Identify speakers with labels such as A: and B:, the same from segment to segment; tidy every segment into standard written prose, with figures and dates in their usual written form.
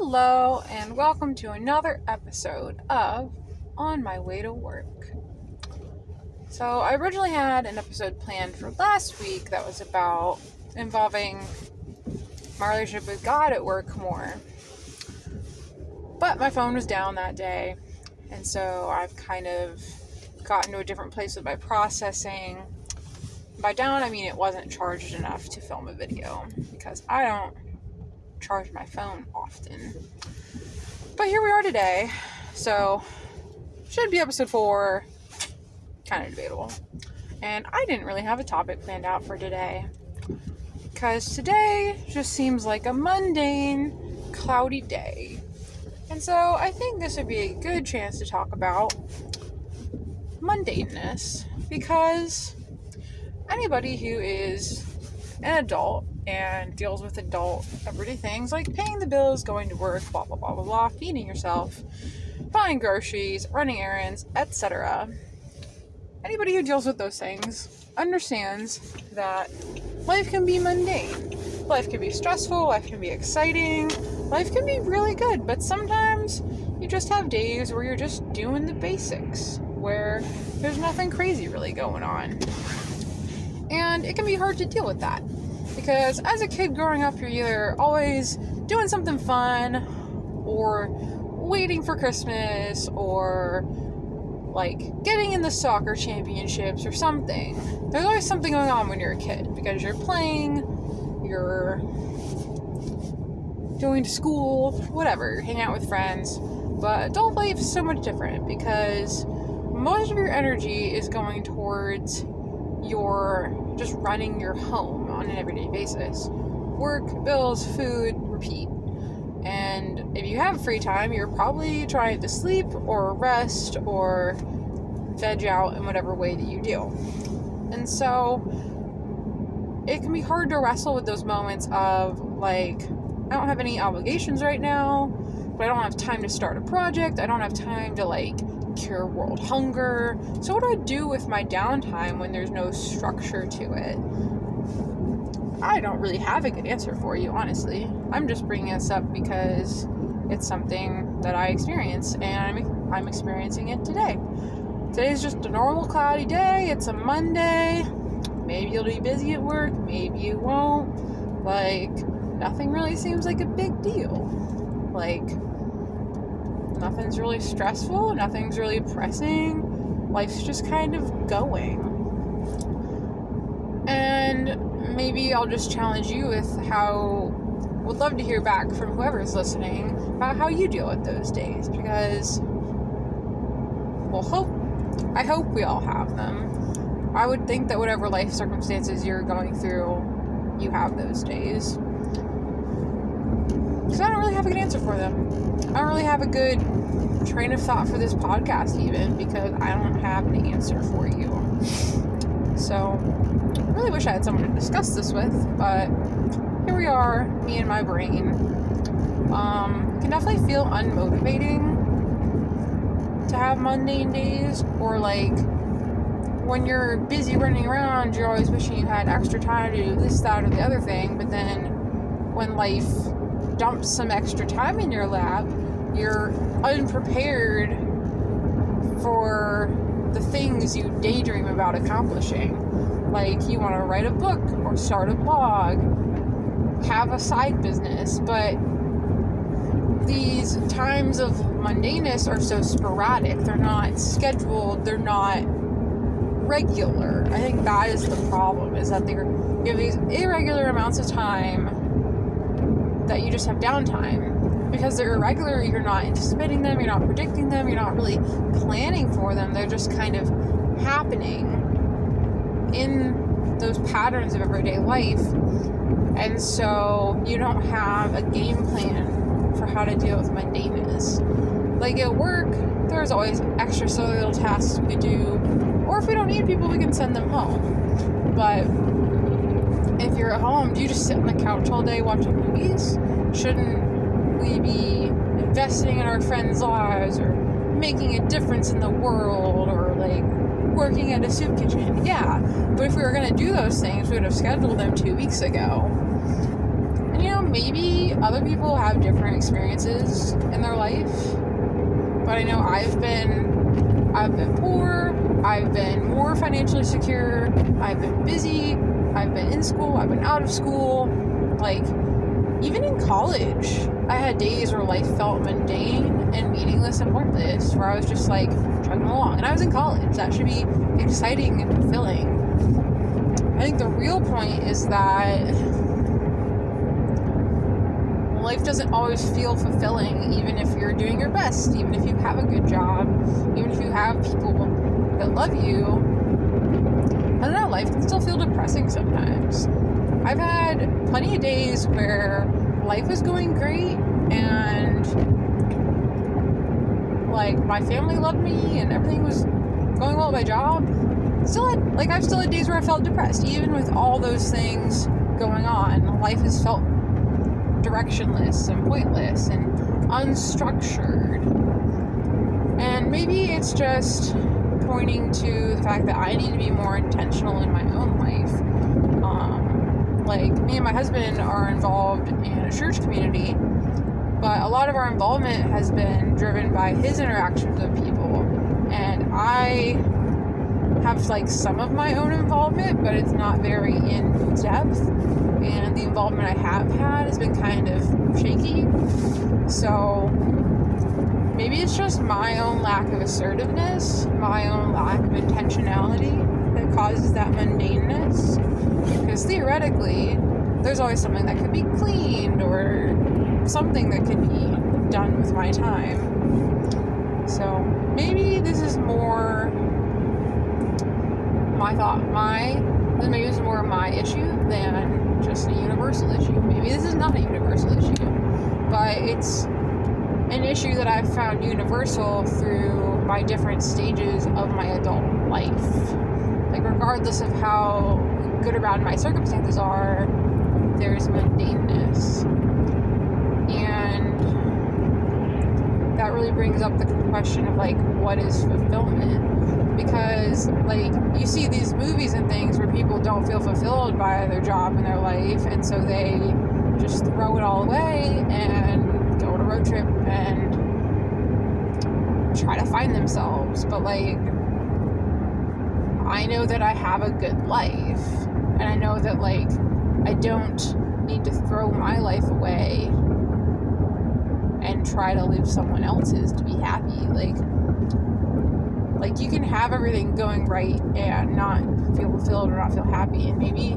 A: Hello, and welcome to another episode of On My Way to Work. So, I originally had an episode planned for last week that was about involving my relationship with God at work more. But my phone was down that day, and so I've kind of gotten to a different place with my processing. By down, I mean it wasn't charged enough to film a video, because I don't charge my phone often. But here we are today, so should be episode 4, kind of debatable. And I didn't really have a topic planned out for today, because today just seems like a mundane, cloudy day. And so I think this would be a good chance to talk about mundaneness, because anybody who is an adult and deals with adult everyday things like paying the bills, going to work, blah, blah, blah, blah, blah, feeding yourself, buying groceries, running errands, etc. Anybody who deals with those things understands that life can be mundane. Life can be stressful, life can be exciting, life can be really good, but sometimes you just have days where you're just doing the basics, where there's nothing crazy really going on. And it can be hard to deal with that. Because as a kid growing up, you're either always doing something fun, or waiting for Christmas, or like getting in the soccer championships or something. There's always something going on when you're a kid, because you're playing, you're going to school, whatever, you're hanging out with friends. But adult life is so much different, because most of your energy is going towards your just running your home on an everyday basis. Work, bills, food, repeat. And if you have free time, you're probably trying to sleep or rest or veg out in whatever way that you do. And so it can be hard to wrestle with those moments of like, I don't have any obligations right now, but I don't have time to start a project. I don't have time to like cure world hunger. So what do I do with my downtime when there's no structure to it? I don't really have a good answer for you, honestly. I'm just bringing this up because it's something that I experience, and I'm experiencing it today. Today's just a normal cloudy day. It's a Monday. Maybe you'll be busy at work, maybe you won't. Like, nothing really seems like a big deal. Like, nothing's really stressful, nothing's really pressing, life's just kind of going. And maybe I'll just challenge you with would love to hear back from whoever's listening about how you deal with those days, because, I hope we all have them. I would think that whatever life circumstances you're going through, you have those days. Because I don't really have a good answer for them. I don't really have a good train of thought for this podcast even, because I don't have an answer for you. So, I really wish I had someone to discuss this with, but here we are, me and my brain. It can definitely feel unmotivating to have mundane days, or like, when you're busy running around, you're always wishing you had extra time to do this, that, or the other thing, but then when life dumps some extra time in your lap, you're unprepared for the things you daydream about accomplishing. Like, you want to write a book, or start a blog, have a side business, but these times of mundaneness are so sporadic. They're not scheduled, they're not regular. I think that is the problem, is that you have these irregular amounts of time that you just have downtime. Because they're irregular, you're not anticipating them, you're not predicting them, you're not really planning for them. They're just kind of happening in those patterns of everyday life. And so you don't have a game plan for how to deal with mundaneness. Like at work, there's always extracurricular tasks we do, or if we don't need people, we can send them home. But if you're at home, do you just sit on the couch all day watching movies? Shouldn't we be investing in our friends' lives, or making a difference in the world, or like working at a soup kitchen? Yeah, but if we were going to do those things, we would have scheduled them 2 weeks ago. maybe other people have different experiences in their life, but I know I've been poor, I've been more financially secure, I've been busy, I've been in school, I've been out of school. Like, even in college, I had days where life felt mundane and meaningless and pointless, where I was just like chugging along. And I was in college. That should be exciting and fulfilling. I think the real point is that life doesn't always feel fulfilling, even if you're doing your best, even if you have a good job, even if you have people that love you. I don't know, life can still feel depressing sometimes. I've had plenty of days where life was going great and like my family loved me and everything was going well at my job. I've still had days where I felt depressed, even with all those things going on. Life has felt directionless and pointless and unstructured. And maybe it's just pointing to the fact that I need to be more intentional in my own life. Like, me and my husband are involved in a church community, but a lot of our involvement has been driven by his interactions with people. And I have some of my own involvement, but it's not very in depth. And the involvement I have had has been kind of shaky. So maybe it's just my own lack of assertiveness, my own lack of intentionality that causes that mundaneness. Because theoretically, there's always something that could be cleaned or something that could be done with my time. So maybe this is more maybe it's more my issue than just a universal issue. Maybe this is not a universal issue, but it's an issue that I've found universal through my different stages of my adult life. Like, regardless of how good or bad my circumstances are, there's mundaneness. And that really brings up the question of, what is fulfillment? Because, you see these movies and things where people don't feel fulfilled by their job and their life, and so they just throw it all away and go on a road trip and try to find themselves. But, I know that I have a good life, and I know that, I don't need to throw my life away and try to live someone else's to be happy. You can have everything going right and not feel fulfilled or not feel happy, and maybe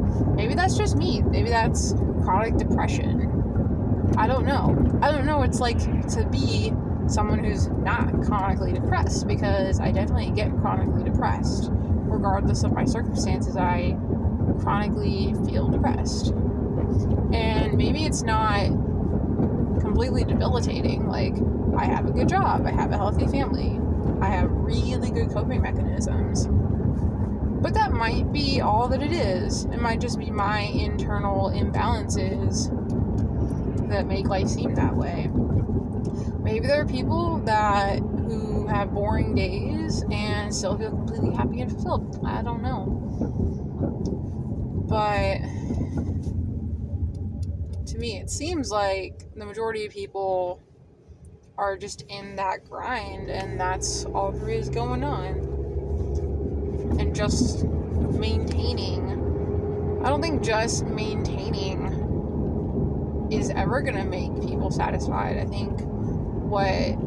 A: that's just me. Maybe that's chronic depression. I don't know. I don't know what it's like to be someone who's not chronically depressed, because I definitely get chronically depressed. Regardless of my circumstances, I chronically feel depressed. And maybe it's not completely debilitating. I have a good job, I have a healthy family, I have really good coping mechanisms. But that might be all that it is. It might just be my internal imbalances that make life seem that way. Maybe there are people who have boring days and still feel completely happy and fulfilled. I don't know. But to me, it seems like the majority of people are just in that grind, and that's all there is going on. And just maintaining. I don't think just maintaining is ever going to make people satisfied. I think what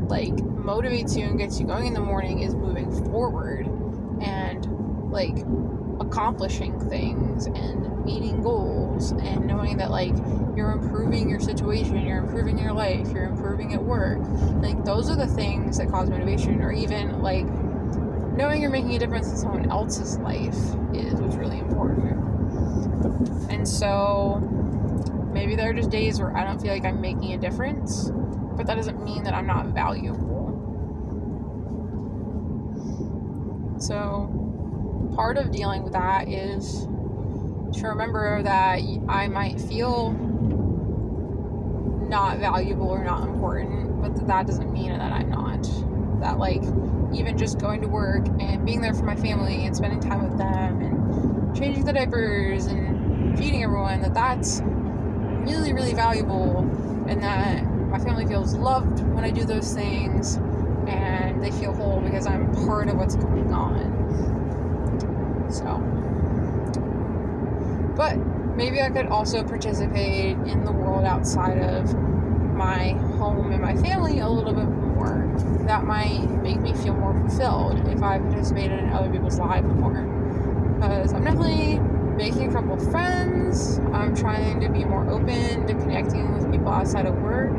A: motivates you and gets you going in the morning is moving forward and accomplishing things and meeting goals and knowing that you're improving your situation, you're improving your life, you're improving at work. Those are the things that cause motivation. Or even knowing you're making a difference in someone else's life is what's really important. And so maybe there are just days where I don't feel like I'm making a difference, but that doesn't mean that I'm not valuable. So part of dealing with that is to remember that I might feel not valuable or not important, but that doesn't mean that I'm not. That even just going to work and being there for my family and spending time with them and changing the diapers and feeding everyone, that's really, really valuable, and that my family feels loved when I do those things, and they feel whole because I'm part of what's going on. So, but maybe I could also participate in the world outside of my home and my family a little bit more. That might make me feel more fulfilled if I participated in other people's lives more. Because I'm definitely making a couple friends. I'm trying to be more open to connecting with people outside of work.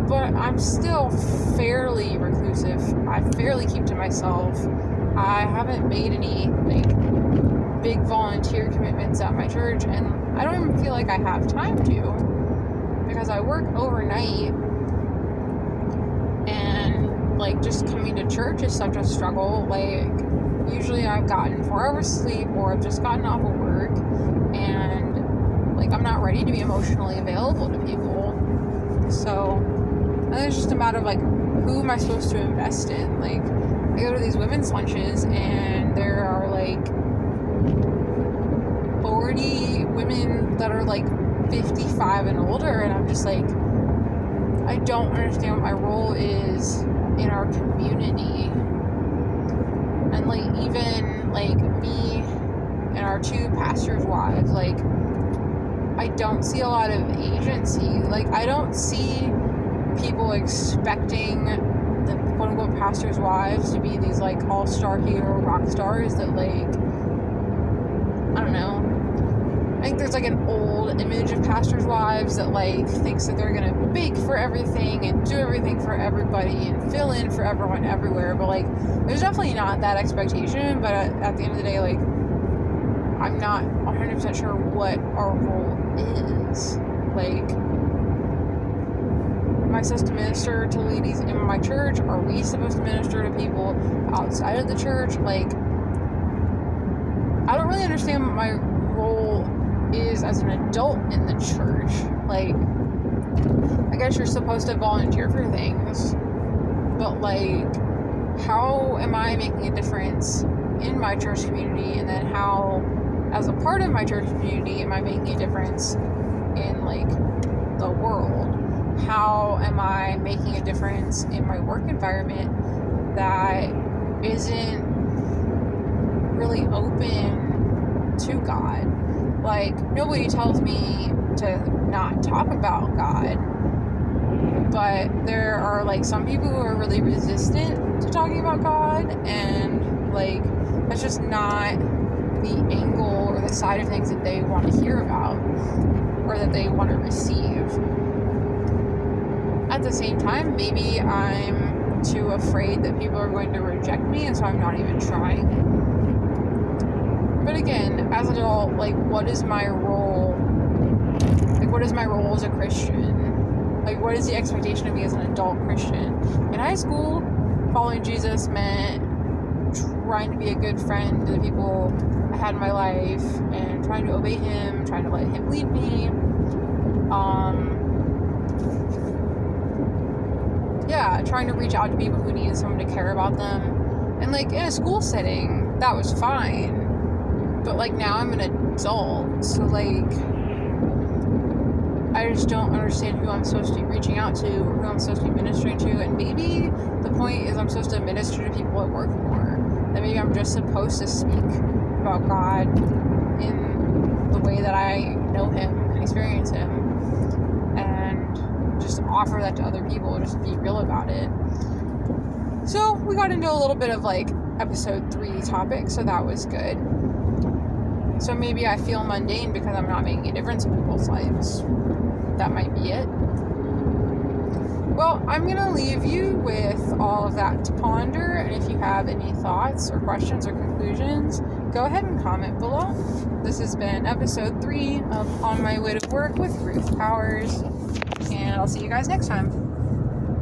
A: But I'm still fairly reclusive. I fairly keep to myself. I haven't made any big volunteer commitments at my church, and I don't even feel like I have time to, because I work overnight, and just coming to church is such a struggle. Usually I've gotten 4 hours sleep, or I've just gotten off of work, and I'm not ready to be emotionally available to people. So and it's just a matter of who am I supposed to invest in? I go to these women's lunches, and there are 40 women that are 55 and older, and I'm just I don't understand what my role is in our community. And even me and our 2 pastors' wives, I don't see a lot of agency. I don't see people expecting the quote-unquote pastors' wives to be these all-star hero rock stars that I don't know. I think there's an old image of pastors' wives that thinks that they're gonna bake for everything and do everything for everybody and fill in for everyone everywhere. But there's definitely not that expectation. But at the end of the day, I'm not 100% sure what our role is. Am I supposed to minister to ladies in my church? Are we supposed to minister to people outside of the church? I don't really understand what my role is as an adult in the church. I guess you're supposed to volunteer for things, but how am I making a difference in my church community? And then how, as a part of my church community, am I making a difference in the world? How am I making a difference in my work environment that isn't really open to God? Nobody tells me to not talk about God, but there are some people who are really resistant to talking about God, and that's just not the angle or the side of things that they want to hear about or that they want to receive. At the same time, maybe I'm too afraid that people are going to reject me, and so I'm not even trying. But again, as an adult, what is my role? What is my role as a Christian? What is the expectation of me as an adult Christian? In high school, following Jesus meant trying to be a good friend to the people I had in my life, and trying to obey Him, trying to let Him lead me. Trying to reach out to people who needed someone to care about them. And in a school setting, that was fine. But now I'm an adult, so I just don't understand who I'm supposed to be reaching out to, or who I'm supposed to be ministering to. And maybe the point is I'm supposed to minister to people at work more. That maybe I'm just supposed to speak about God in the way that I know Him and experience Him, and just offer that to other people, just be real about it. So we got into a little bit of episode 3 topic, so that was good. So maybe I feel mundane because I'm not making a difference in people's lives. That might be it. Well, I'm going to leave you with all of that to ponder, and if you have any thoughts or questions or conclusions, go ahead and comment below. This has been episode 3 of On My Way to Work with Ruth Powers, and I'll see you guys next time.